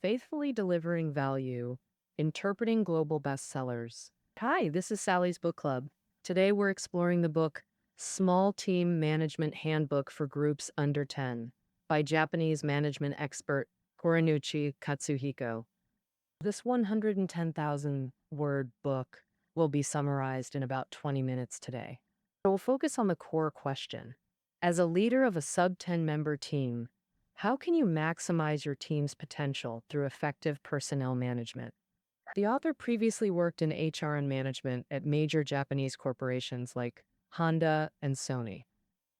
Faithfully delivering value, interpreting global bestsellers. Hi, this is Sally's Book Club. Today we're exploring the book Small Team Management Handbook for Groups Under 10 by Japanese management expert Horinuchi Katsuhiko. This 110,000 word book will be summarized in about 20 minutes today. It will focus on the core question. As a leader of a sub 10 member team, how can you maximize your team's potential through effective personnel management? The author previously worked in HR and management at major Japanese corporations like Honda and Sony.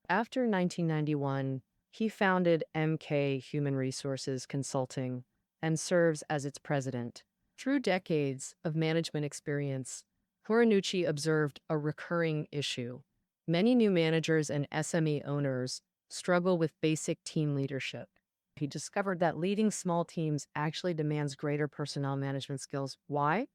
After 1991, he founded MK Human Resources Consulting and serves as its president. Through decades of management experience, Horinuchi observed a recurring issue. Many new managers and SME owners struggle with basic team leadership. He discovered that leading small teams actually demands greater personnel management skills. Why?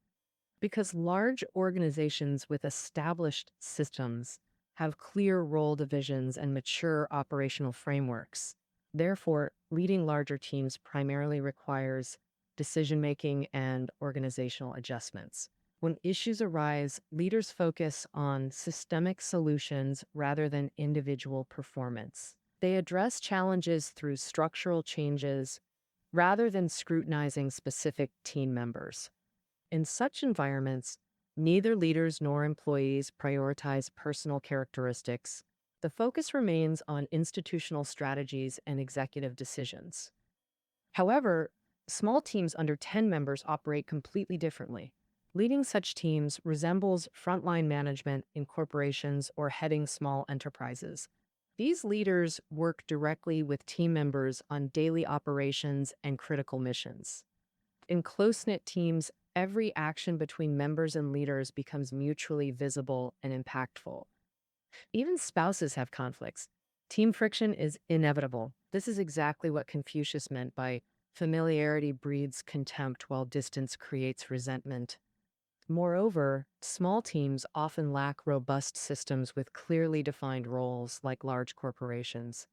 Because large organizations with established systems have clear role divisions and mature operational frameworks. Therefore, leading larger teams primarily requires decision-making and organizational adjustments. When issues arise, leaders focus on systemic solutions rather than individual performance. They address challenges through structural changes rather than scrutinizing specific team members. In such environments, neither leaders nor employees prioritize personal characteristics. The focus remains on institutional strategies and executive decisions. However, small teams under 10 members operate completely differently. Leading such teams resembles frontline management in corporations or heading small enterprises. These leaders work directly with team members on daily operations and critical missions. In close-knit teams, every action between members and leaders becomes mutually visible and impactful. Even spouses have conflicts. Team friction is inevitable. This is exactly what Confucius meant by familiarity breeds contempt while distance creates resentment. Moreover, small teams often lack robust systems with clearly defined roles like large corporations.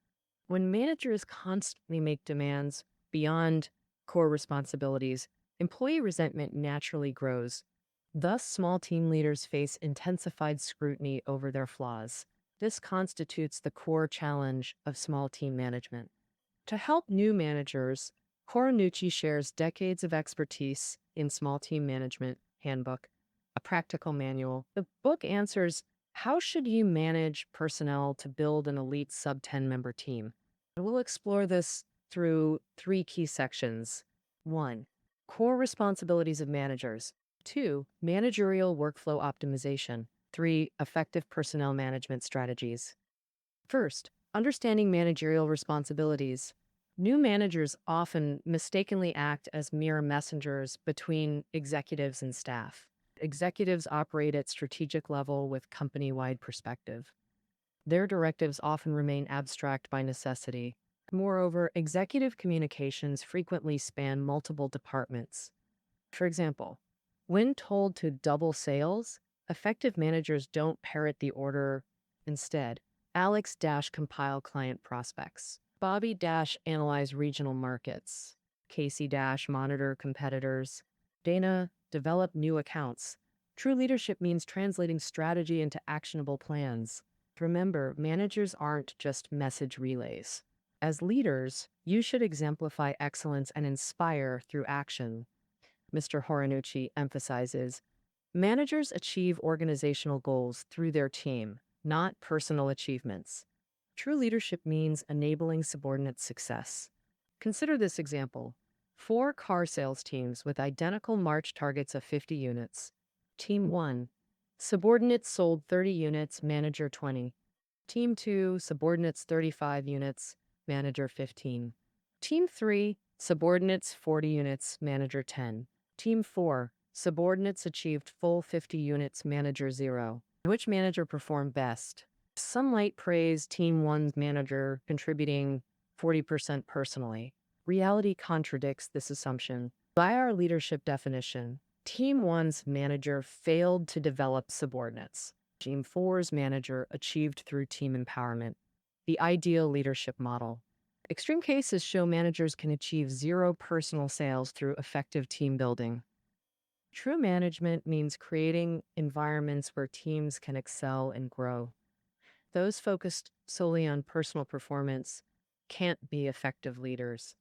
When managers constantly make demands beyond core responsibilities, employee resentment naturally grows. Thus, small team leaders face intensified scrutiny over their flaws. This constitutes the core challenge of small team management. To help new managers, Horinuchi shares decades of expertise in small team management handbook, a practical manual. The book answers, how should you manage personnel to build an elite sub-10 member team? And we'll explore this through 3 key sections. 1. Core responsibilities of managers. 2. Managerial workflow optimization. 3. Effective personnel management strategies. First, understanding managerial responsibilities. New managers often mistakenly act as mere messengers between executives and staff. Executives operate at strategic level with company-wide perspective. Their directives often remain abstract by necessity. Moreover, executive communications frequently span multiple departments. For example, when told to double sales, effective managers don't parrot the order. Instead, Alex-compile client prospects. Bobby-analyze regional markets. Casey-monitor competitors. Dana, develop new accounts. True leadership means translating strategy into actionable plans. Remember, managers aren't just message relays. As leaders, you should exemplify excellence and inspire through action. Mr. Horinuchi emphasizes, managers achieve organizational goals through their team, not personal achievements. True leadership means enabling subordinate success. Consider this example. 4 car sales teams with identical March targets of 50 units. Team 1. Subordinates sold 30 units, manager 20. Team 2. Subordinates 35 units, manager 15. Team 3. Subordinates 40 units, manager 10. Team 4. Subordinates achieved full 50 units, manager 0. Which manager performed best? Some might praise Team 1's manager contributing 40% personally. Reality contradicts this assumption. By our leadership definition, Team 1's manager failed to develop subordinates. Team 4's manager achieved through team empowerment. The ideal leadership model. Extreme cases show managers can achieve zero personal sales through effective team building. True management means creating environments where teams can excel and grow. Those focused solely on personal performance can't be effective leaders.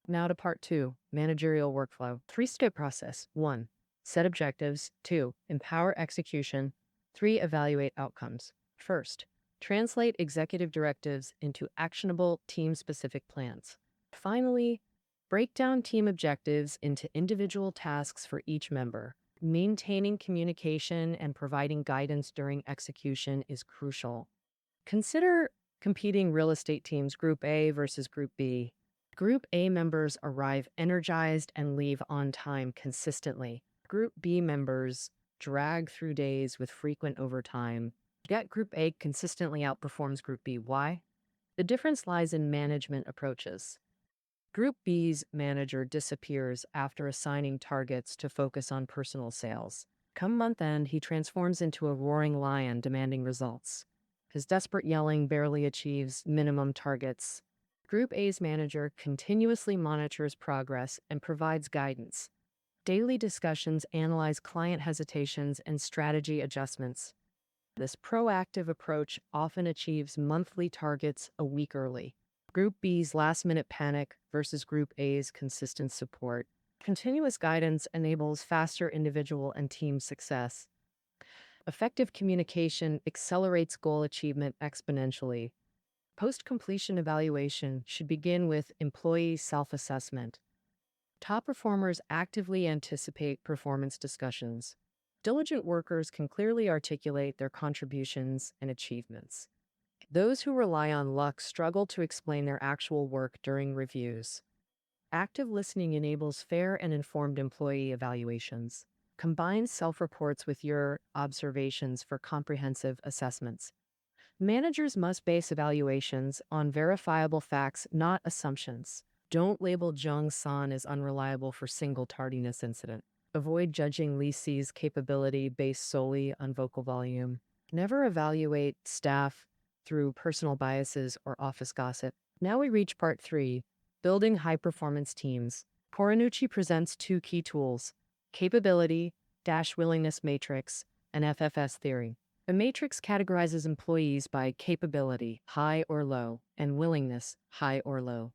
Now to part two, managerial workflow. Three-step process. One, set objectives. Two, empower execution. Three, evaluate outcomes. First, translate executive directives into actionable team-specific plans. Finally, break down team objectives into individual tasks for each member. Maintaining communication and providing guidance during execution is crucial. Consider competing real estate teams, Group A versus Group B. Group A members arrive energized and leave on time consistently. Group B members drag through days with frequent overtime. Yet Group A consistently outperforms Group B. Why? The difference lies in management approaches. Group B's manager disappears after assigning targets to focus on personal sales. Come month end, he transforms into a roaring lion demanding results. His desperate yelling barely achieves minimum targets. Group A's manager continuously monitors progress and provides guidance. Daily discussions analyze client hesitations and strategy adjustments. This proactive approach often achieves monthly targets a week early. Group B's last-minute panic versus Group A's consistent support. Continuous guidance enables faster individual and team success. Effective communication accelerates goal achievement exponentially. Post-completion evaluation should begin with employee self-assessment. Top performers actively anticipate performance discussions. Diligent workers can clearly articulate their contributions and achievements. Those who rely on luck struggle to explain their actual work during reviews. Active listening enables fair and informed employee evaluations. Combine self-reports with your observations for comprehensive assessments. Managers must base evaluations on verifiable facts, not assumptions. Don't label Jung San as unreliable for single tardiness incident. Avoid judging Lee C's capability based solely on vocal volume. Never evaluate staff through personal biases or office gossip. Now we reach part three, building high-performance teams. Corinucci presents two key tools, capability, willingness matrix, and FFS theory. The matrix categorizes employees by capability, high or low, and willingness, high or low.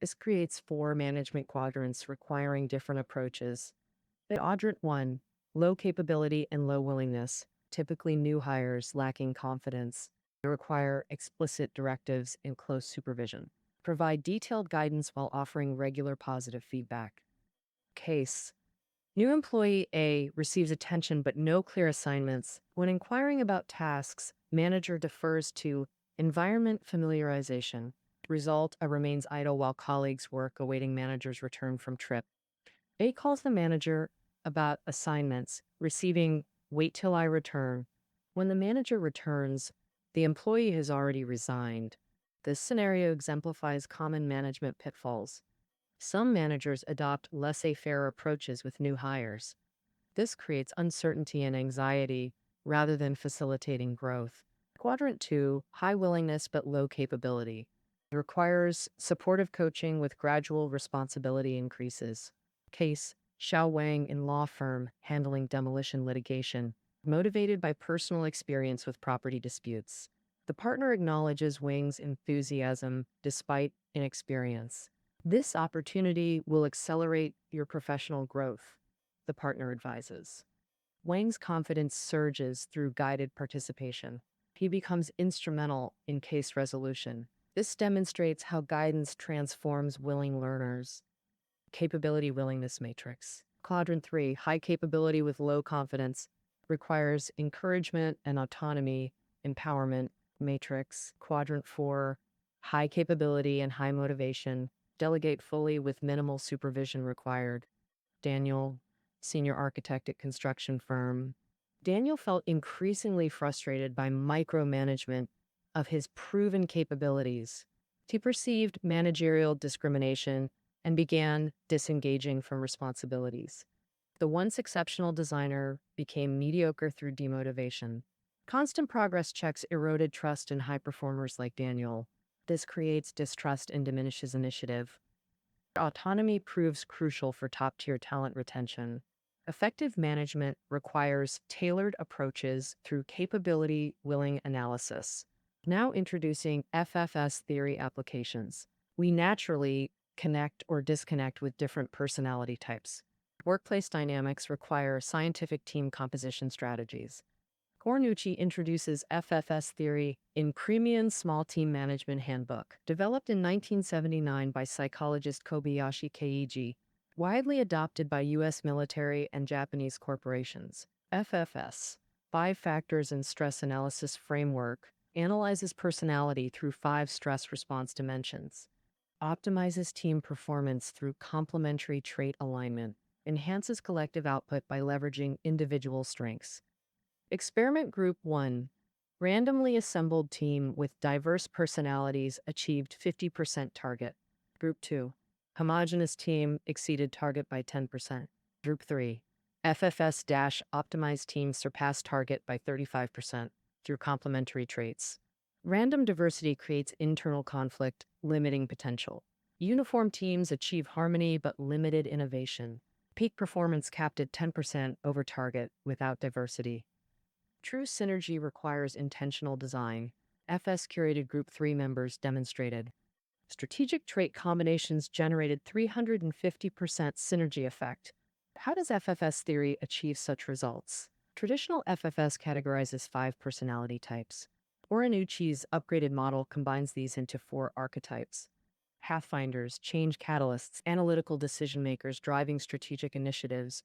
This creates four management quadrants requiring different approaches. Quadrant 1, low capability and low willingness, typically new hires lacking confidence. They require explicit directives and close supervision. Provide detailed guidance while offering regular positive feedback. Case. New employee A receives attention but no clear assignments. When inquiring about tasks, manager defers to environment familiarization. Result, remains idle while colleagues work awaiting manager's return from trip. A calls the manager about assignments, receiving wait till I return. When the manager returns, the employee has already resigned. This scenario exemplifies common management pitfalls. Some managers adopt laissez-faire approaches with new hires. This creates uncertainty and anxiety rather than facilitating growth. Quadrant 2, high willingness but low capability. It requires supportive coaching with gradual responsibility increases. Case, Xiao Wang in law firm handling demolition litigation, motivated by personal experience with property disputes. The partner acknowledges Wang's enthusiasm despite inexperience. This opportunity will accelerate your professional growth, the partner advises. Wang's confidence surges through guided participation. He becomes instrumental in case resolution. This demonstrates how guidance transforms willing learners. Capability willingness matrix. Quadrant 3, high capability with low confidence, requires encouragement and autonomy, empowerment matrix. Quadrant 4, high capability and high motivation, delegate fully with minimal supervision required. Daniel, senior architect at construction firm. Daniel felt increasingly frustrated by micromanagement of his proven capabilities. He perceived managerial discrimination and began disengaging from responsibilities. The once exceptional designer became mediocre through demotivation. Constant progress checks eroded trust in high performers like Daniel. This creates distrust and diminishes initiative. Autonomy proves crucial for top-tier talent retention. Effective management requires tailored approaches through capability-willing analysis. Now introducing FFS theory applications. We naturally connect or disconnect with different personality types. Workplace dynamics require scientific team composition strategies. Cornucci introduces FFS theory in Premium's Small Team Management Handbook, developed in 1979 by psychologist Kobayashi Keiji, widely adopted by U.S. military and Japanese corporations. FFS, Five Factors in Stress Analysis Framework, analyzes personality through 5 stress response dimensions, optimizes team performance through complementary trait alignment, enhances collective output by leveraging individual strengths. Experiment Group 1. Randomly assembled team with diverse personalities achieved 50% target. Group 2. Homogeneous team exceeded target by 10%. Group 3. FFS-optimized team surpassed target by 35% through complementary traits. Random diversity creates internal conflict, limiting potential. Uniform teams achieve harmony but limited innovation. Peak performance capped at 10% over target without diversity. True synergy requires intentional design. FS curated Group 3 members demonstrated. Strategic trait combinations generated 350% synergy effect. How does FFS theory achieve such results? Traditional FFS categorizes 5 personality types. Oronucci's upgraded model combines these into 4 archetypes. Pathfinders, change catalysts, analytical decision makers driving strategic initiatives,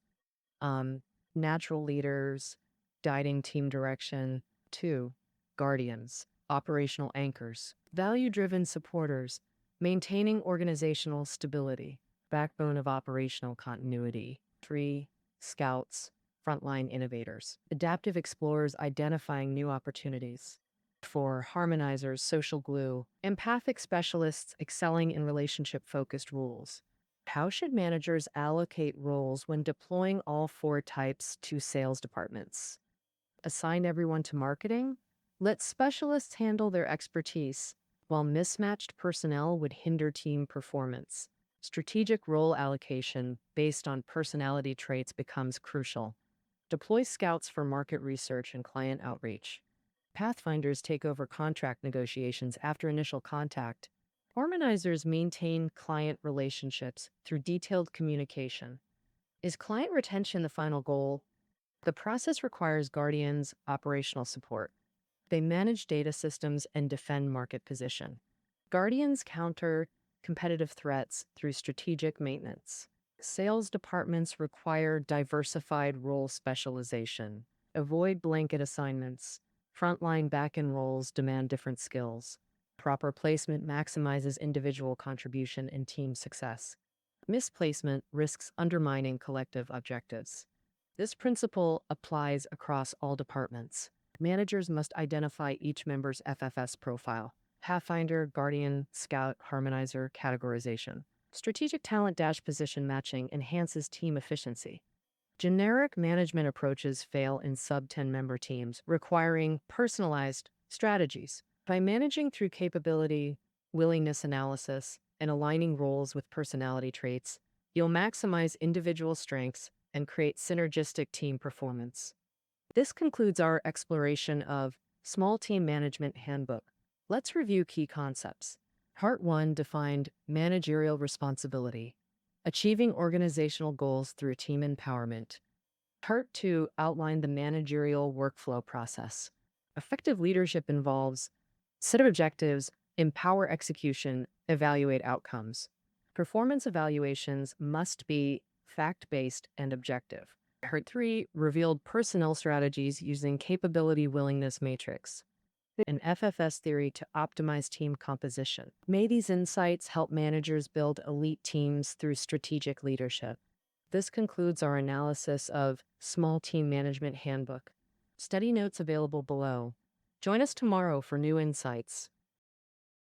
natural leaders, guiding team direction. 2. Guardians, operational anchors, value-driven supporters, maintaining organizational stability, backbone of operational continuity. 3. Scouts, frontline innovators, adaptive explorers identifying new opportunities. 4. Harmonizers, social glue, empathic specialists excelling in relationship-focused rules. How should managers allocate roles when deploying all 4 types to sales departments? Assign everyone to marketing? Let specialists handle their expertise, while mismatched personnel would hinder team performance. Strategic role allocation based on personality traits becomes crucial. Deploy scouts for market research and client outreach. Pathfinders take over contract negotiations after initial contact. Harmonizers maintain client relationships through detailed communication. Is client retention the final goal? The process requires guardians, operational support. They manage data systems and defend market position. Guardians counter competitive threats through strategic maintenance. Sales departments require diversified role specialization. Avoid blanket assignments. Frontline back-end roles demand different skills. Proper placement maximizes individual contribution and team success. Misplacement risks undermining collective objectives. This principle applies across all departments. Managers must identify each member's FFS profile. Pathfinder, Guardian, Scout, Harmonizer, categorization. Strategic talent position matching enhances team efficiency. Generic management approaches fail in sub-10 member teams, requiring personalized strategies. By managing through capability, willingness analysis, and aligning roles with personality traits, you'll maximize individual strengths and create synergistic team performance. This concludes our exploration of Small Team Management Handbook. Let's review key concepts. Part 1 defined managerial responsibility, achieving organizational goals through team empowerment. Part 2 outlined the managerial workflow process. Effective leadership involves set objectives, empower execution, evaluate outcomes. Performance evaluations must be fact-based and objective. Part 3 revealed personnel strategies using capability willingness matrix and FFS theory to optimize team composition. May these insights help managers build elite teams through strategic leadership. This concludes our analysis of Small Team Management Handbook. Study notes available below. Join us tomorrow for new insights.